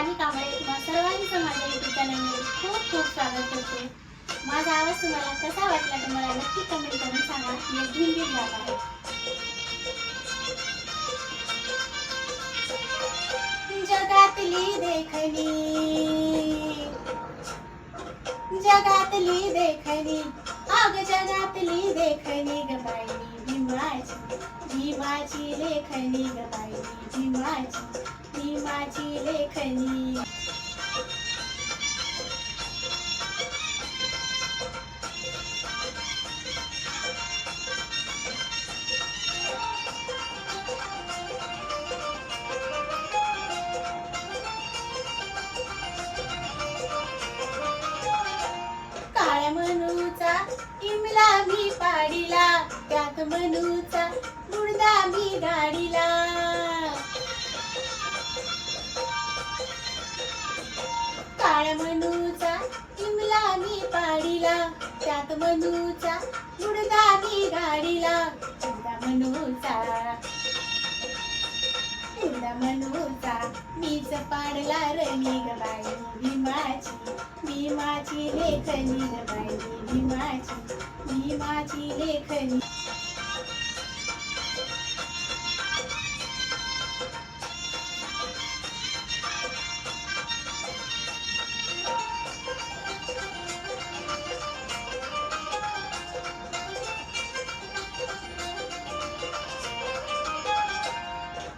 राणी कांबळे तुम्हा सर्वांचं माझ्या YouTube चॅनलमध्ये खूप खूप स्वागत करते. माझा आवाज तुम्हाला कसा वाटला ते मला नक्की कमेंट करून सांगा. मी दिलगीर गात आहे. जगातली देखणी, जगातली देखणी, अग जगातली देखणी ग बाई भीमाची, भीमाची लेखणी ग बाई भीमाची, भीमाची लेखणी. काळ्या मनूचा इमला मी पाडिला, त्यात मनूचा मुर्दा मी गाडीला. काळ्या मनूचा इमला मी पाडिला, त्यात मनूचा मुर्दा मी गाडीला. मुर्दा मनूचा, मुर्दा मनूचा मीच पाडला रणी ग बाई भीमाची, भीमाची लेखणी ग बाई भीमाची, भीमाची लेखणी.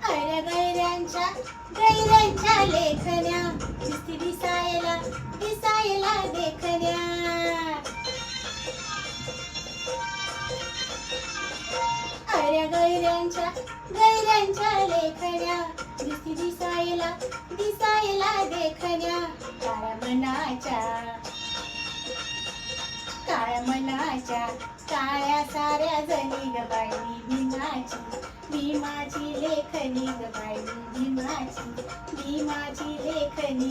अरे गैऱ्यांच्या, गैऱ्यांच्या लेखण्या दिसती दिसायला, दिसायला देखण्या. अरे गैऱ्यांच्या, गैऱ्यांच्या लेखण्या दिसती दिसायला, दिसायला देखण्या. काळ्या मनाच्या, काळ्या मनाच्या काळ्या साऱ्या जणी ग बाई भीमाची, भीमाची लेखणी ग बाई भीमाची, भीमाची लेखणी.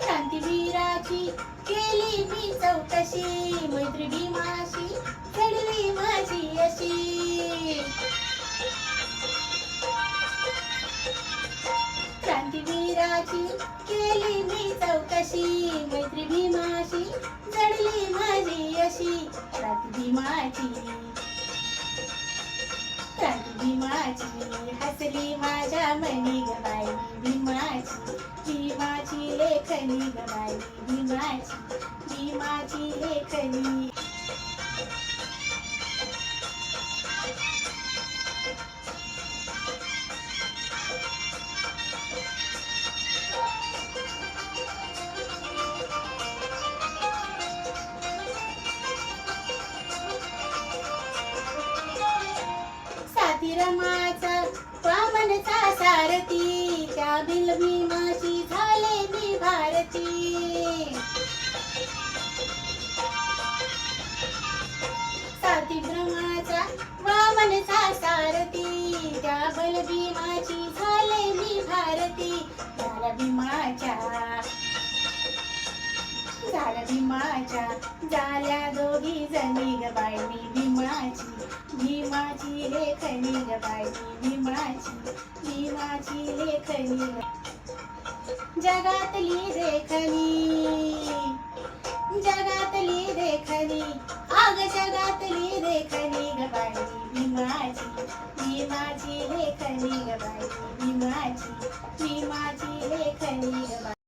क्रांतीवीराची केली मी चौकशी, मैत्री भीमाशी घडली माझी अशी. क्रांतीवीराची केली मी चौकशी, मैत्री भीमाशी जडली माझी अशी. क्रांती भीमाची, क्रांती भीमाची हसली माझ्या मनी ग बाई भीमाची, भीमाची लेखणी ग बाई भीमाची, भीमाची लेखणी. साथी रमाचा वामनचा सारथी, त्या बिल भीमाची झाले मी भारती. साथी रमाचा वामनचा सारथी, त्या बल भीमाची झाले मी भारती. झाला भीमाच्या, झाला भीमाच्या झाल्या दोघी जणी ग बाई भीमाची, भीमाची लेखणी ग बाई भीमाची, भीमाची लेखणी. जगातली देखणी, जगातली देखणी, अग जगातली देखणी ग बाई भीमाची, भीमाची लेखणी ग बाई भीमाची, भीमाची लेखणी ग बाई.